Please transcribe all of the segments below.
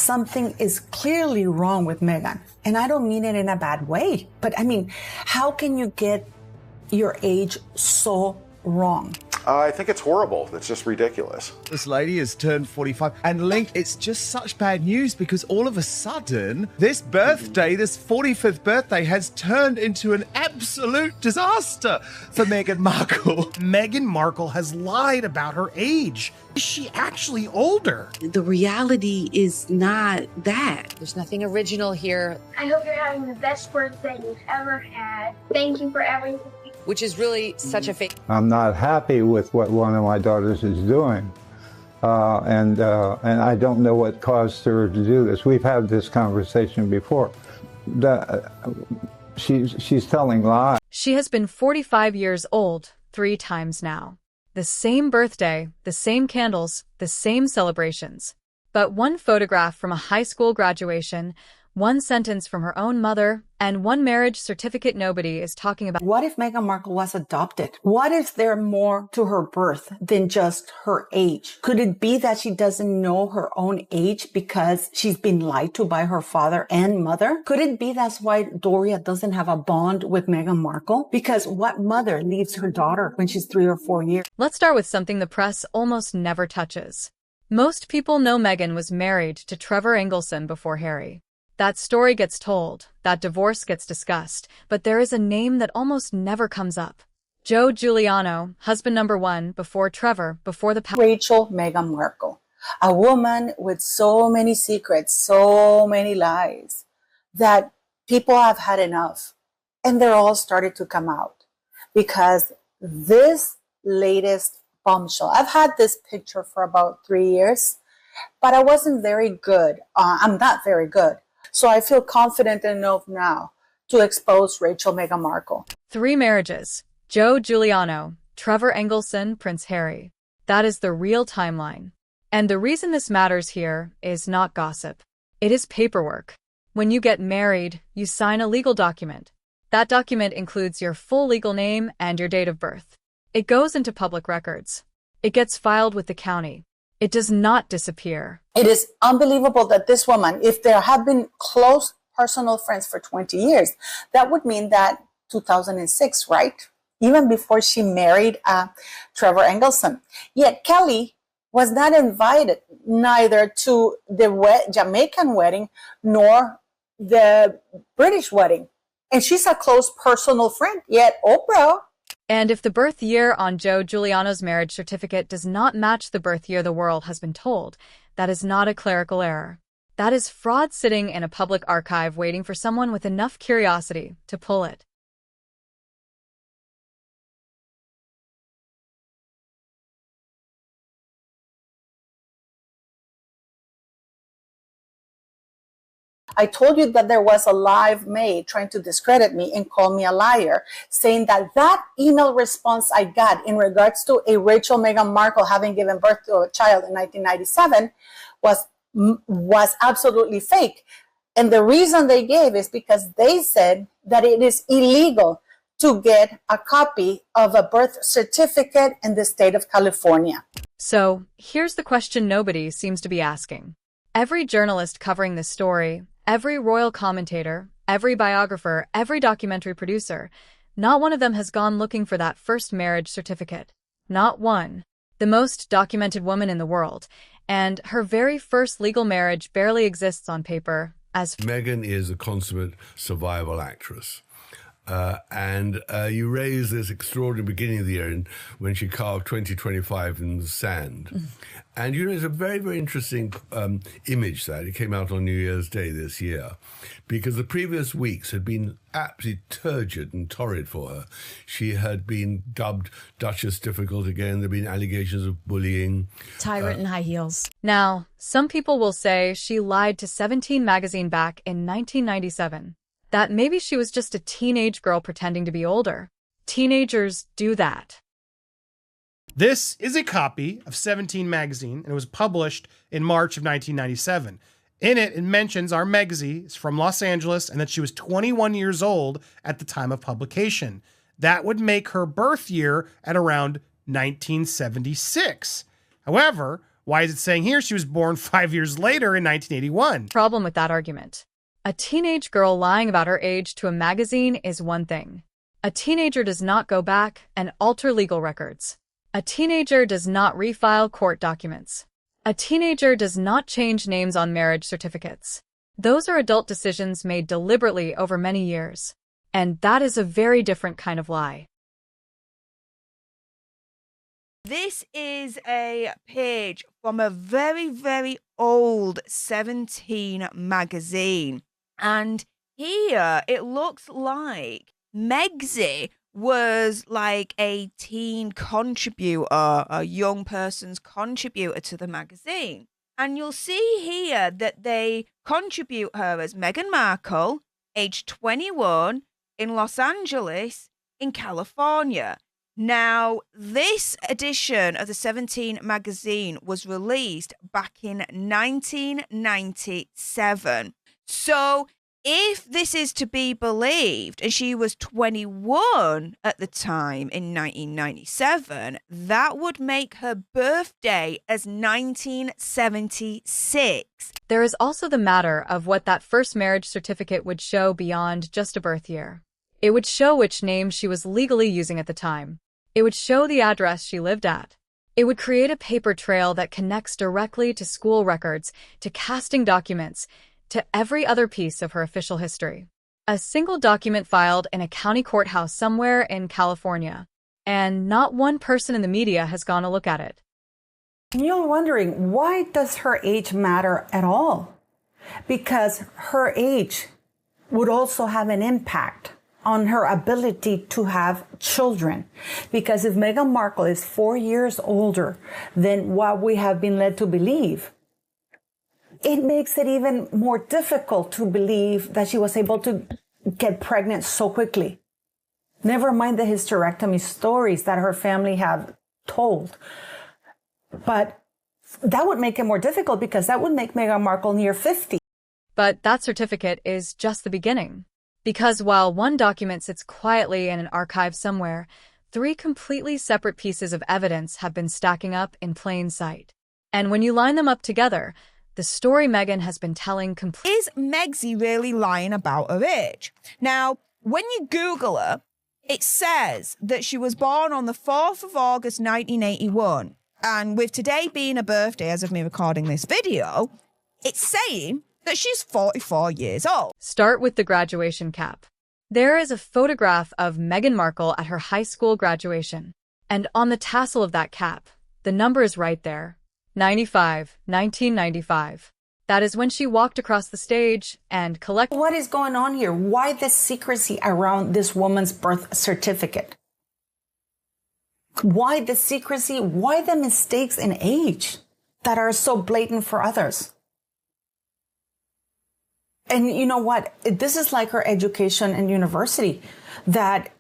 something is clearly wrong with Meghan. And I don't mean it in a bad way, but I mean, how can you get your age so wrong? I think it's horrible. It's just ridiculous. This lady has turned 45. And Link, it's just such bad news because all of a sudden, this birthday, this 45th birthday, has turned into an absolute disaster for Meghan Markle. Meghan Markle has lied about her age. Is she actually older? The reality is not that. There's nothing original here. I hope you're having the best birthday you've ever had. Thank you for everything. Which is really such a fake. I'm not happy with what one of my daughters is doing. And I don't know what caused her to do this. We've had this conversation before. She's telling lies. She has been 45 years old 3 times now. The same birthday, the same candles, the same celebrations. But one photograph from a high school graduation, one sentence from her own mother, and one marriage certificate nobody is talking about. What if Meghan Markle was adopted? What if there more to her birth than just her age? Could it be that she doesn't know her own age because she's been lied to by her father and mother? Could it be that's why Doria doesn't have a bond with Meghan Markle? Because what mother leaves her daughter when she's 3 or 4 years? Let's start with something the press almost never touches. Most people know Meghan was married to Trevor Engelson before Harry. That story gets told, that divorce gets discussed, but there is a name that almost never comes up. Joe Giuliano, husband number 1, before Trevor, before the Rachel Meghan Markle, a woman with so many secrets, so many lies, that people have had enough. And they're all started to come out. Because this latest bombshell, I've had this picture for about 3 years, but I wasn't very good. I'm not very good. So I feel confident enough now to expose Rachel Meghan Markle. 3 marriages. Joe Giuliano, Trevor Engelson, Prince Harry. That is the real timeline. And the reason this matters here is not gossip. It is paperwork. When you get married, you sign a legal document. That document includes your full legal name and your date of birth. It goes into public records. It gets filed with the county. It does not disappear. It is unbelievable that this woman, if there have been close personal friends for 20 years, that would mean that 2006, right? Even before she married Trevor Engelson. Yet Kelly was not invited neither to the Jamaican wedding nor the British wedding. And she's a close personal friend, yet Oprah. And if the birth year on Joe Giuliano's marriage certificate does not match the birth year the world has been told, that is not a clerical error. That is fraud sitting in a public archive waiting for someone with enough curiosity to pull it. I told you that there was a live maid trying to discredit me and call me a liar, saying that that email response I got in regards to a Rachel Meghan Markle having given birth to a child in 1997 was absolutely fake. And the reason they gave is because they said that it is illegal to get a copy of a birth certificate in the state of California. So here's the question nobody seems to be asking. Every journalist covering this story, every royal commentator, every biographer, every documentary producer, not one of them has gone looking for that first marriage certificate. Not one. The most documented woman in the world. And her very first legal marriage barely exists on paper as... Meghan is a consummate survival actress. And you raised this extraordinary beginning of the year when she carved 2025 in the sand. Mm-hmm. And, you know, it's a very, very interesting image that. It came out on New Year's Day this year because the previous weeks had been absolutely turgid and torrid for her. She had been dubbed Duchess Difficult again. There had been allegations of bullying. Tyrant in high heels. Now, some people will say she lied to 17 magazine back in 1997. That maybe she was just a teenage girl pretending to be older. Teenagers do that. This is a copy of 17 magazine, and it was published in March of 1997. In it, it mentions our Megsy is from Los Angeles and that she was 21 years old at the time of publication. That would make her birth year at around 1976. However, Why is it saying here she was born 5 years later in 1981? Problem with that argument. A teenage girl lying about her age to a magazine is one thing. A teenager does not go back and alter legal records. A teenager does not refile court documents. A teenager does not change names on marriage certificates. Those are adult decisions made deliberately over many years. And that is a very different kind of lie. This is a page from a very, very old 17 magazine. And here it looks like Megxie was like a teen contributor, a young person's contributor to the magazine. And you'll see here that they contribute her as Meghan Markle, age 21, in Los Angeles, in California. Now, this edition of the 17 magazine was released back in 1997. So, if this is to be believed, and she was 21 at the time in 1997, that would make her birthday as 1976. There is also the matter of what that first marriage certificate would show beyond just a birth year. It would show which name she was legally using at the time. It would show the address she lived at. It would create a paper trail that connects directly to school records, to casting documents, to every other piece of her official history. A single document filed in a county courthouse somewhere in California, and not one person in the media has gone to look at it. You're wondering, why does her age matter at all? Because her age would also have an impact on her ability to have children. Because if Meghan Markle is 4 years older than what we have been led to believe, it makes it even more difficult to believe that she was able to get pregnant so quickly. Never mind the hysterectomy stories that her family have told. But that would make it more difficult because that would make Meghan Markle near 50. But that certificate is just the beginning. Because while one document sits quietly in an archive somewhere, 3 completely separate pieces of evidence have been stacking up in plain sight. And when you line them up together, the story Meghan has been telling Is Megxie really lying about her age? Now, when you Google her, it says that she was born on the 4th of August 1981. And with today being her birthday, as of me recording this video, it's saying that she's 44 years old. Start with the graduation cap. There is a photograph of Meghan Markle at her high school graduation. And on the tassel of that cap, the number is right there. 1995. That is when she walked across the stage and collected. What is going on here? Why the secrecy around this woman's birth certificate? Why the secrecy? Why the mistakes in age that are so blatant for others? And you know what? This is like her education in university, that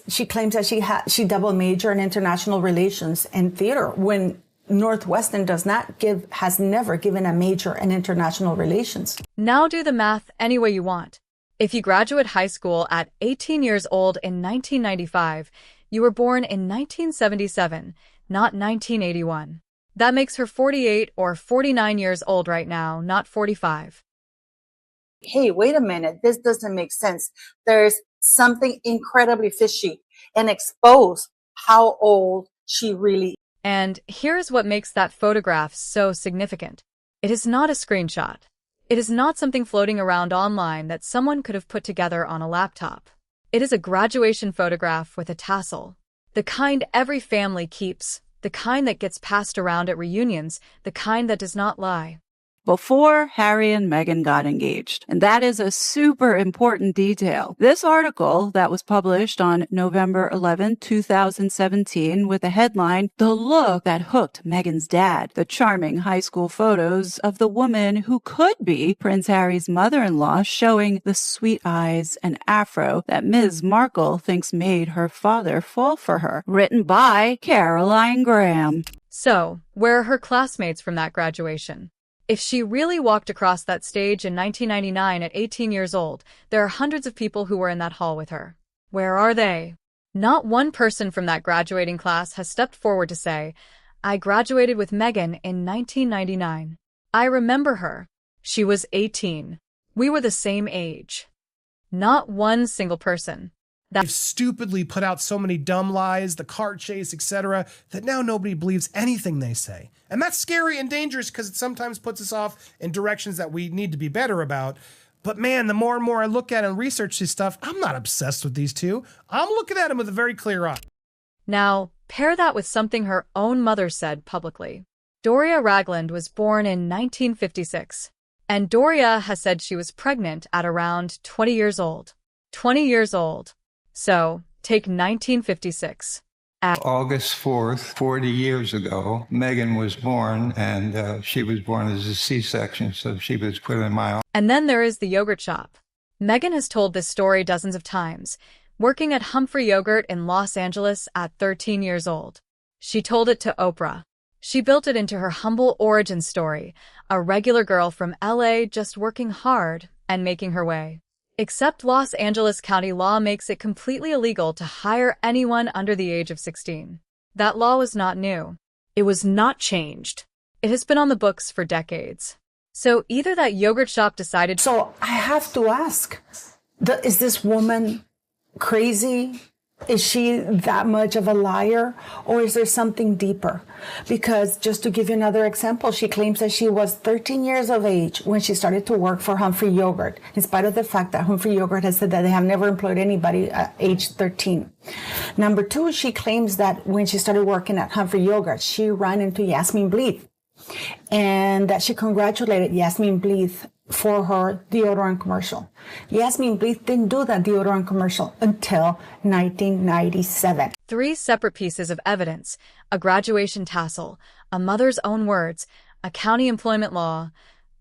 she claims that she double major in international relations and theater when Northwestern has never given a major in international relations. Now do the math any way you want. If you graduate high school at 18 years old in 1995, you were born in 1977, not 1981. That makes her 48 or 49 years old right now, not 45. Hey, wait a minute. This doesn't make sense. There's something incredibly fishy, and expose how old she really is. And here's what makes that photograph so significant. It is not a screenshot. It is not something floating around online that someone could have put together on a laptop. It is a graduation photograph with a tassel. The kind every family keeps, the kind that gets passed around at reunions, the kind that does not lie. Before Harry and Meghan got engaged. And that is a super important detail. This article that was published on November 11, 2017 with the headline, "The Look That Hooked Meghan's Dad," the charming high school photos of the woman who could be Prince Harry's mother-in-law showing the sweet eyes and afro that Ms. Markle thinks made her father fall for her. Written by Caroline Graham. So, where are her classmates from that graduation? If she really walked across that stage in 1999 at 18 years old, there are hundreds of people who were in that hall with her. Where are they? Not one person from that graduating class has stepped forward to say, I graduated with Meghan in 1999. I remember her. She was 18. We were the same age. Not one single person. They've stupidly put out so many dumb lies, the car chase, etc., that now nobody believes anything they say. And that's scary and dangerous because it sometimes puts us off in directions that we need to be better about. But man, the more and more I look at and research this stuff, I'm not obsessed with these two. I'm looking at them with a very clear eye. Now, pair that with something her own mother said publicly. Doria Ragland was born in 1956, and Doria has said she was pregnant at around 20 years old. 20 years old. So, take 1956. August 4th, 40 years ago, Meghan was born, and she was born as a C-section, so she was put in my arms. And then there is the yogurt shop. Meghan has told this story dozens of times, working at Humphrey Yogurt in Los Angeles at 13 years old. She told it to Oprah. She built it into her humble origin story, a regular girl from LA just working hard and making her way. Except Los Angeles County law makes it completely illegal to hire anyone under the age of 16. That law was not new. It was not changed. It has been on the books for decades. So either that yogurt shop decided... So I have to ask, is this woman crazy? Is she that much of a liar, or is there something deeper? Because just to give you another example, she claims that she was 13 years of age when she started to work for Humphrey Yogurt, in spite of the fact that Humphrey Yogurt has said that they have never employed anybody at age 13. Number two, she claims that when she started working at Humphrey Yogurt, she ran into Yasmin Bleeth, and that she congratulated Yasmin Bleeth for her deodorant commercial. Yasmin Bleeth didn't do that deodorant commercial until 1997. 3 separate pieces of evidence, a graduation tassel, a mother's own words, a county employment law,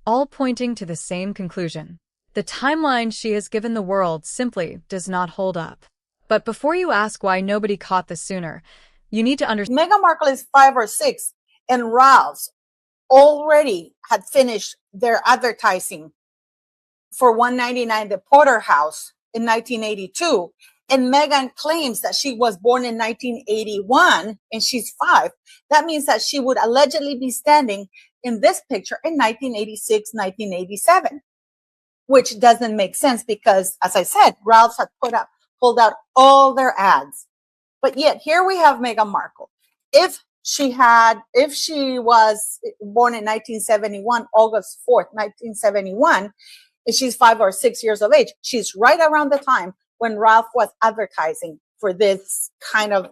all pointing to the same conclusion. The timeline she has given the world simply does not hold up. But before you ask why nobody caught this sooner, you need to understand... Meghan Markle is 5 or 6, and Ralph's already had finished their advertising for $199 the Porterhouse in 1982, and Meghan claims that she was born in 1981 and she's 5. That means that she would allegedly be standing in this picture in 1986, 1987, which doesn't make sense because, as I said, Ralph's had pulled out all their ads. But yet here we have Meghan Markle. If she was born in 1971, August 4th, 1971, and she's 5 or 6 years of age, she's right around the time when Ralph was advertising for this kind of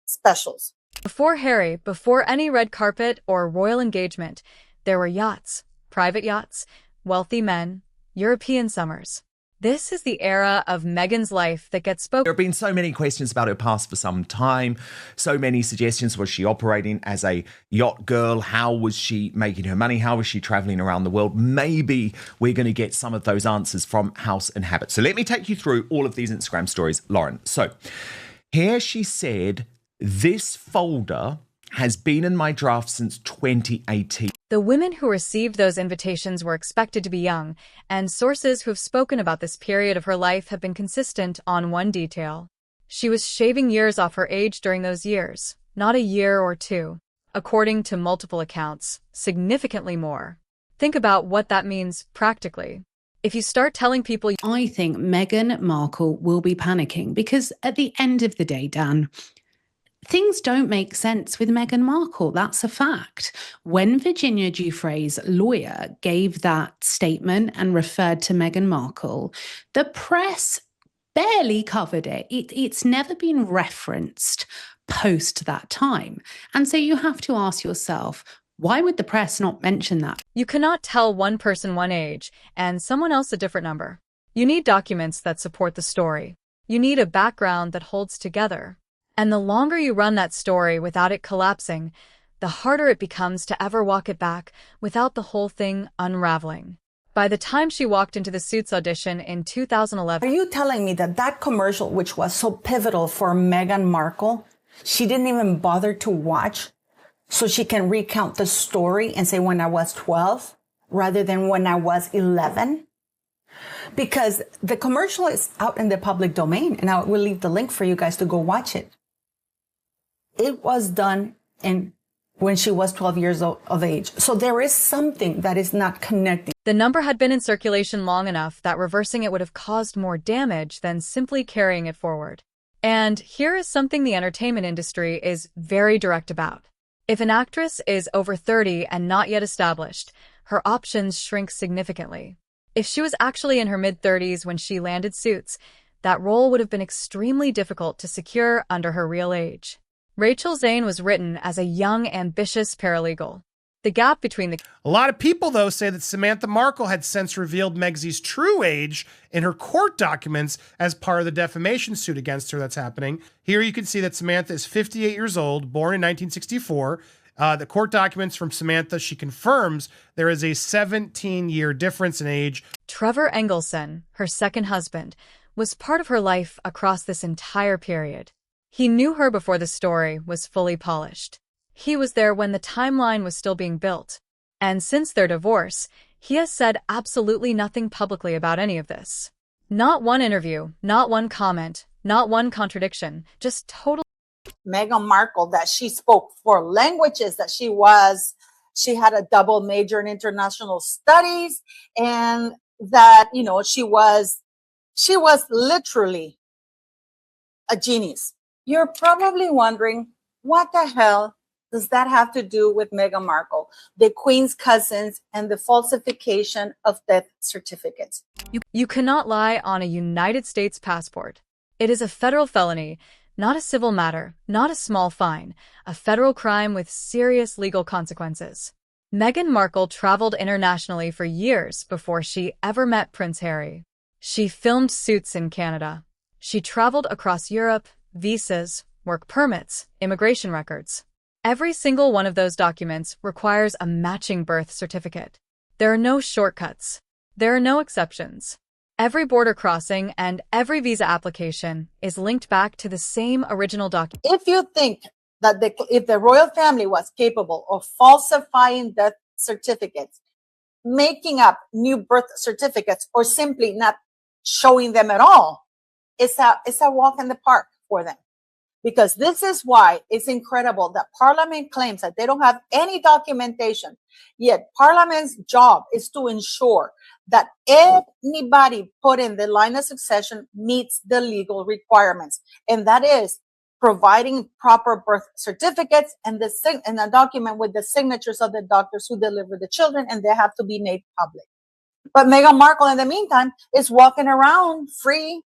specials. Before Harry, before any red carpet or royal engagement, there were yachts, private yachts, wealthy men, European summers. This is the era of Meghan's life that gets spoken. There have been so many questions about her past for some time. So many suggestions. Was she operating as a yacht girl? How was she making her money? How was she traveling around the world? Maybe we're going to get some of those answers from House and Habit. So let me take you through all of these Instagram stories, Lauren. So here she said, this folder has been in my draft since 2018. The women who received those invitations were expected to be young, and sources who have spoken about this period of her life have been consistent on one detail. She was shaving years off her age during those years, not a year or two. According to multiple accounts, significantly more. Think about what that means practically. If you start telling people... I think Meghan Markle will be panicking because at the end of the day, Dan, things don't make sense with Meghan Markle. That's a fact. When Virginia Giuffre's lawyer gave that statement and referred to Meghan Markle, the press barely covered it. It's never been referenced post that time. And so you have to ask yourself, why would the press not mention that? You cannot tell one person one age and someone else a different number. You need documents that support the story. You need a background that holds together. And the longer you run that story without it collapsing, the harder it becomes to ever walk it back without the whole thing unraveling. By the time she walked into the Suits audition in 2011... Are you telling me that that commercial, which was so pivotal for Meghan Markle, she didn't even bother to watch so she can recount the story and say when I was 12 rather than when I was 11? Because the commercial is out in the public domain, and I will leave the link for you guys to go watch it. It was done in when she was 12 years of age. So there is something that is not connecting. The number had been in circulation long enough that reversing it would have caused more damage than simply carrying it forward. And here is something the entertainment industry is very direct about. If an actress is over 30 and not yet established, her options shrink significantly. If she was actually in her mid-30s when she landed Suits, that role would have been extremely difficult to secure under her real age. Rachel Zane was written as a young, ambitious paralegal. The gap between A lot of people, though, say that Samantha Markle had since revealed Megsy's true age in her court documents as part of the defamation suit against her that's happening. Here you can see that Samantha is 58 years old, born in 1964. The court documents from Samantha, she confirms there is a 17-year difference in age. Trevor Engelson, her second husband, was part of her life across this entire period. He knew her before the story was fully polished. He was there when the timeline was still being built. And since their divorce, he has said absolutely nothing publicly about any of this. Not one interview, not one comment, not one contradiction, just total. Meghan Markle, that she spoke 4 languages, that she had a double major in international studies, and that, she was literally a genius. You're probably wondering, what the hell does that have to do with Meghan Markle, the Queen's cousins, and the falsification of death certificates? You cannot lie on a United States passport. It is a federal felony, not a civil matter, not a small fine, a federal crime with serious legal consequences. Meghan Markle traveled internationally for years before she ever met Prince Harry. She filmed Suits in Canada. She traveled across Europe, visas, work permits, immigration records. Every single one of those documents requires a matching birth certificate. There are no shortcuts. There are no exceptions. Every border crossing and every visa application is linked back to the same original document. If you think that if the royal family was capable of falsifying death certificates, making up new birth certificates, or simply not showing them at all, it's a walk in the park for them. Because this is why it's incredible that Parliament claims that they don't have any documentation. Yet Parliament's job is to ensure that anybody put in the line of succession meets the legal requirements. And that is providing proper birth certificates and a document with the signatures of the doctors who deliver the children, and they have to be made public. But Meghan Markle, in the meantime, is walking around free,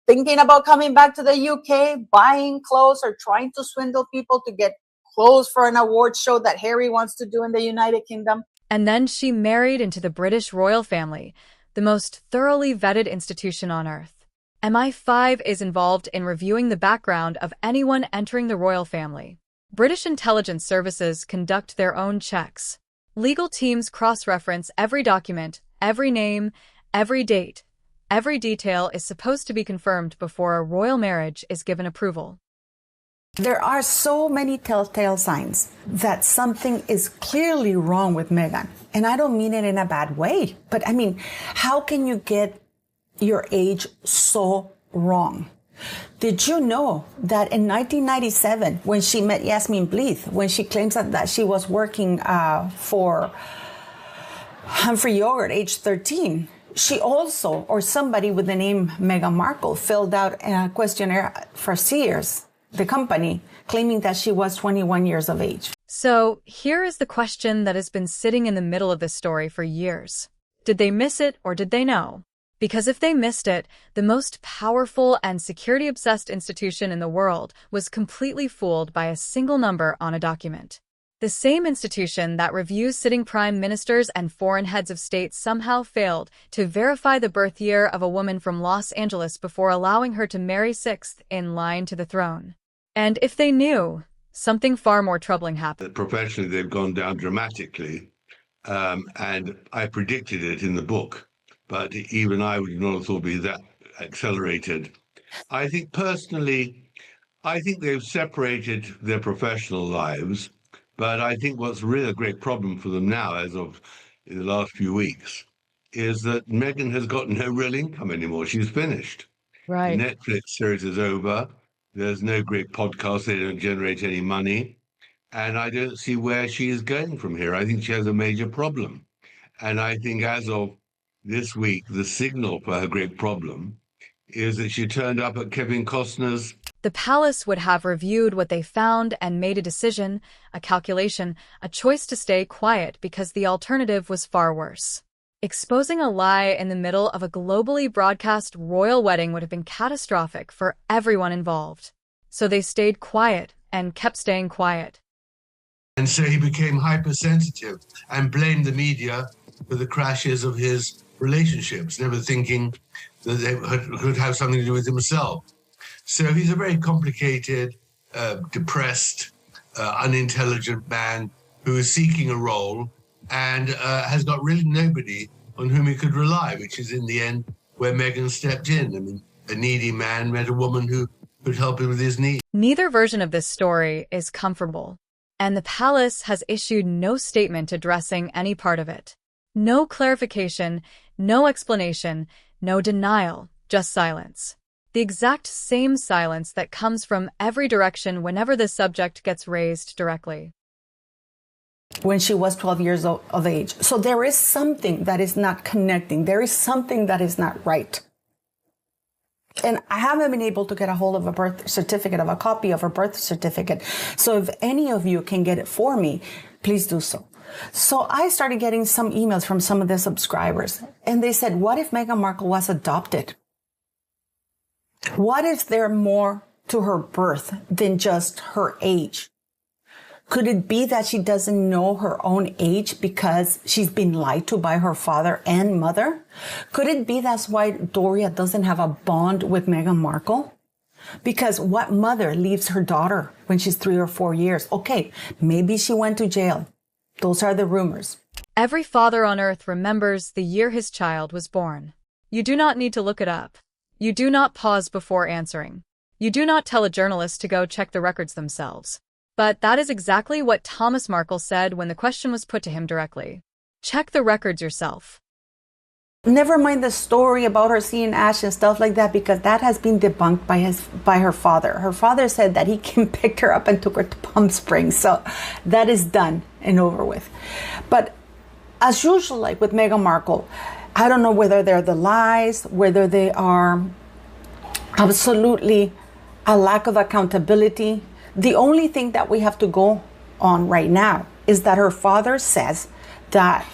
thinking about coming back to the UK, buying clothes, or trying to swindle people to get clothes for an award show that Harry wants to do in the United Kingdom. And then she married into the British royal family, the most thoroughly vetted institution on earth. MI5 is involved in reviewing the background of anyone entering the royal family. British intelligence services conduct their own checks. Legal teams cross-reference every document, every name, every date. Every detail is supposed to be confirmed before a royal marriage is given approval. There are so many telltale signs that something is clearly wrong with Meghan. And I don't mean it in a bad way, but I mean, how can you get your age so wrong? Did you know that in 1997, when she met Yasmin Bleeth, when she claims that she was working for Humphrey Yogurt, age 13, she also, or somebody with the name Meghan Markle, filled out a questionnaire for Sears, the company, claiming that she was 21 years of age. So here is the question that has been sitting in the middle of this story for years. Did they miss it, or did they know? Because if they missed it, the most powerful and security-obsessed institution in the world was completely fooled by a single number on a document. The same institution that reviews sitting prime ministers and foreign heads of state somehow failed to verify the birth year of a woman from Los Angeles before allowing her to marry sixth in line to the throne. And if they knew, something far more troubling happened. Professionally, they've gone down dramatically, and I predicted it in the book, but even I would not have thought it'd be that accelerated. I think personally, they've separated their professional lives. But I think what's really a great problem for them now, as of in the last few weeks, is that Meghan has got no real income anymore. She's finished. Right. The Netflix series is over. There's no great podcast. They don't generate any money. And I don't see where she is going from here. I think she has a major problem. And I think as of this week, the signal for her great problem is that she turned up at Kevin Costner's. The palace would have reviewed what they found and made a decision, a calculation, a choice to stay quiet because the alternative was far worse. Exposing a lie in the middle of a globally broadcast royal wedding would have been catastrophic for everyone involved. So they stayed quiet and kept staying quiet. And so he became hypersensitive and blamed the media for the crashes of his relationships, never thinking that they could have something to do with himself. So he's a very complicated, depressed, unintelligent man who is seeking a role and has got really nobody on whom he could rely, which is in the end where Meghan stepped in. I mean, a needy man met a woman who could help him with his needs. Neither version of this story is comfortable, and the palace has issued no statement addressing any part of it. No clarification, no explanation, no denial, just silence. The exact same silence that comes from every direction whenever the subject gets raised directly. When she was 12 years of age. So there is something that is not connecting. There is something that is not right. And I haven't been able to get a hold of a birth certificate, of a copy of her birth certificate. So if any of you can get it for me, please do so. So I started getting some emails from some of the subscribers, and they said, what if Meghan Markle was adopted? What if there more to her birth than just her age? Could it be that she doesn't know her own age because she's been lied to by her father and mother? Could it be that's why Doria doesn't have a bond with Meghan Markle? Because what mother leaves her daughter when she's 3 or 4 years? Okay, maybe she went to jail. Those are the rumors. Every father on earth remembers the year his child was born. You do not need to look it up. You do not pause before answering. You do not tell a journalist to go check the records themselves. But that is exactly what Thomas Markle said when the question was put to him directly. Check the records yourself. Never mind the story about her seeing Ash and stuff like that, because that has been debunked by her father. Her father said that he picked her up and took her to Palm Springs. So that is done and over with. But as usual, like with Meghan Markle, I don't know whether they're the lies, whether they are absolutely a lack of accountability. The only thing that we have to go on right now is that her father says that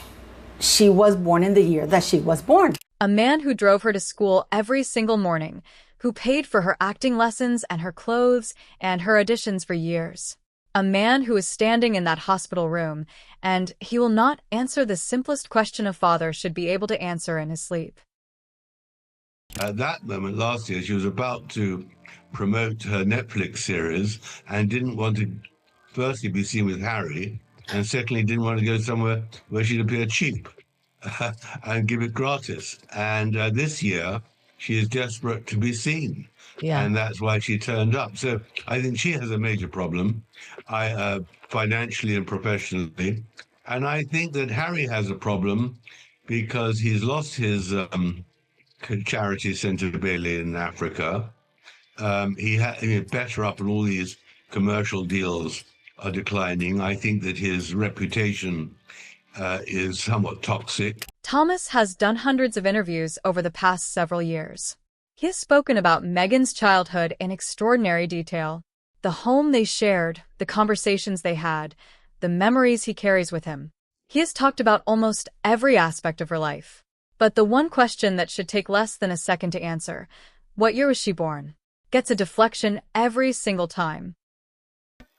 she was born in the year that she was born. A man who drove her to school every single morning, who paid for her acting lessons and her clothes and her auditions for years. A man who is standing in that hospital room, and he will not answer the simplest question a father should be able to answer in his sleep. At that moment last year, she was about to promote her Netflix series and didn't want to firstly be seen with Harry, and secondly didn't want to go somewhere where she'd appear cheap and give it gratis. And this year, she is desperate to be seen. Yeah. And that's why she turned up. So I think she has a major problem, financially and professionally. And I think that Harry has a problem because he's lost his charity centre Bailey in Africa. He's better up, and all these commercial deals are declining. I think that his reputation is somewhat toxic. Thomas has done hundreds of interviews over the past several years. He has spoken about Meghan's childhood in extraordinary detail. The home they shared, the conversations they had, the memories he carries with him. He has talked about almost every aspect of her life. But the one question that should take less than a second to answer, what year was she born, gets a deflection every single time.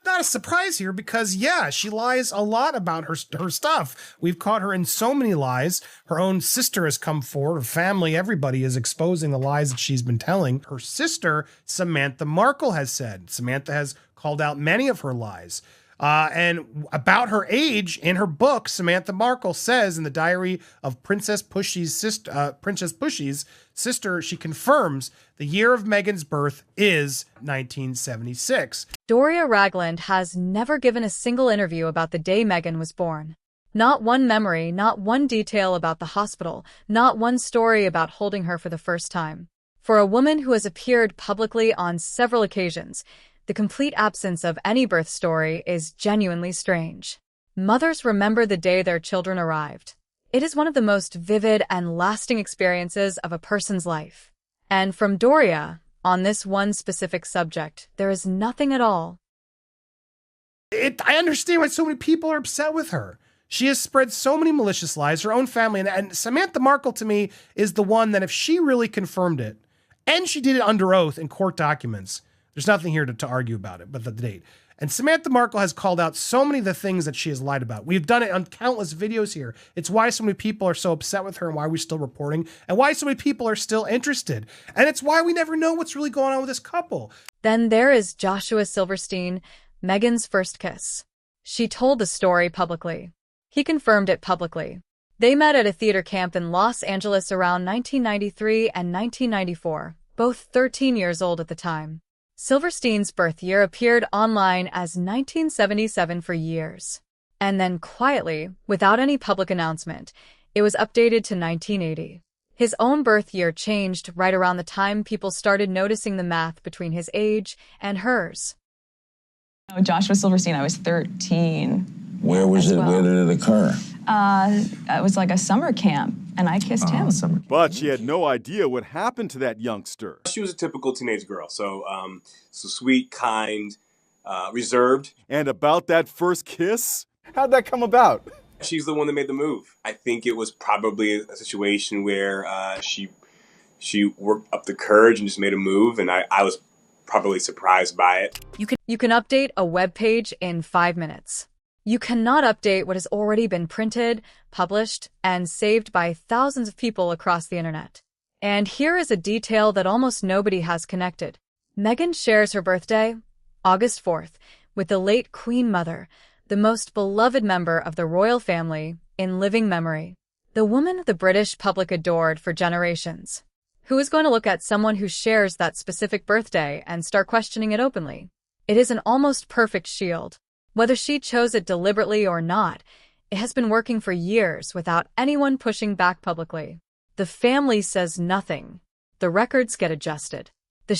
Not a surprise here because, yeah, she lies a lot about her stuff. We've caught her in so many lies. Her own sister has come forward. Her family, everybody is exposing the lies that she's been telling. Her sister, Samantha Markle, has said. Samantha has called out many of her lies. And about her age, in her book, Samantha Markle says in the diary of Princess Pushy's sister, she confirms the year of Meghan's birth is 1976. Doria Ragland has never given a single interview about the day Meghan was born. Not one memory, not one detail about the hospital, not one story about holding her for the first time. For a woman who has appeared publicly on several occasions, The complete absence of any birth story is genuinely strange. Mothers remember the day their children arrived. It is one of the most vivid and lasting experiences of a person's life. And from Doria, on this one specific subject, there is nothing at all. I understand why so many people are upset with her. She has spread so many malicious lies, her own family, and Samantha Markle, to me, is the one that if she really confirmed it, and she did it under oath in court documents, there's nothing here to argue about it but the date. And Samantha Markle has called out so many of the things that she has lied about. We've done it on countless videos here. It's why so many people are so upset with her and why we're still reporting and why so many people are still interested. And it's why we never know what's really going on with this couple. Then there is Joshua Silverstein, Meghan's first kiss. She told the story publicly. He confirmed it publicly. They met at a theater camp in Los Angeles around 1993 and 1994, both 13 years old at the time. Silverstein's birth year appeared online as 1977 for years. And then quietly, without any public announcement, it was updated to 1980. His own birth year changed right around the time people started noticing the math between his age and hers. Joshua Silverstein, I was 13. Where was it? Well. Where did it occur? It was like a summer camp, and I kissed him. But she had no idea what happened to that youngster. She was a typical teenage girl, so sweet, kind, reserved. And about that first kiss? How'd that come about? She's the one that made the move. I think it was probably a situation where she worked up the courage and just made a move, and I was probably surprised by it. You can update a web page in 5 minutes. You cannot update what has already been printed, published, and saved by thousands of people across the internet. And here is a detail that almost nobody has connected. Meghan shares her birthday, August 4th, with the late Queen Mother, the most beloved member of the royal family in living memory. The woman the British public adored for generations. Who is going to look at someone who shares that specific birthday and start questioning it openly? It is an almost perfect shield. Whether she chose it deliberately or not, it has been working for years without anyone pushing back publicly. The family says nothing. The records get adjusted.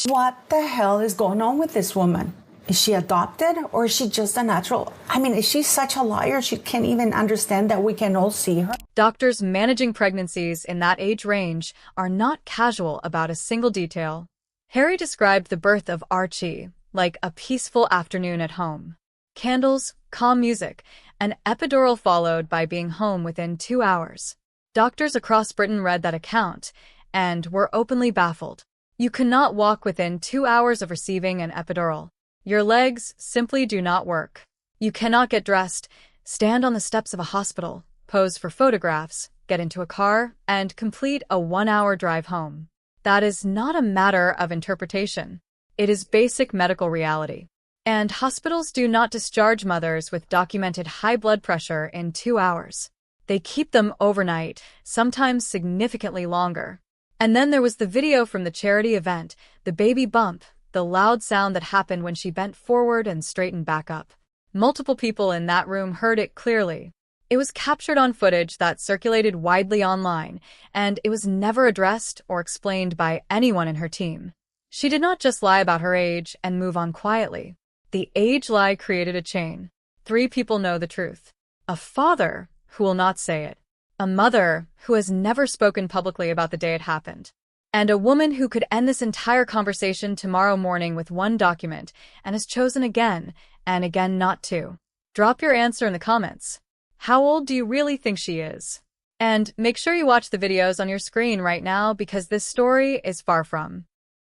What the hell is going on with this woman? Is she adopted or is she just a natural? I mean, is she such a liar she can't even understand that we can all see her? Doctors managing pregnancies in that age range are not casual about a single detail. Harry described the birth of Archie like a peaceful afternoon at home. Candles, calm music, an epidural followed by being home within 2 hours. Doctors across Britain read that account and were openly baffled. You cannot walk within 2 hours of receiving an epidural. Your legs simply do not work. You cannot get dressed, stand on the steps of a hospital, pose for photographs, get into a car, and complete a 1-hour drive home. That is not a matter of interpretation. It is basic medical reality. And hospitals do not discharge mothers with documented high blood pressure in 2 hours. They keep them overnight, sometimes significantly longer. And then there was the video from the charity event, the baby bump, the loud sound that happened when she bent forward and straightened back up. Multiple people in that room heard it clearly. It was captured on footage that circulated widely online, and it was never addressed or explained by anyone in her team. She did not just lie about her age and move on quietly. The age lie created a chain. 3 people know the truth. A father who will not say it. A mother who has never spoken publicly about the day it happened. And a woman who could end this entire conversation tomorrow morning with one document and has chosen again and again not to. Drop your answer in the comments. How old do you really think she is? And make sure you watch the videos on your screen right now because this story is far from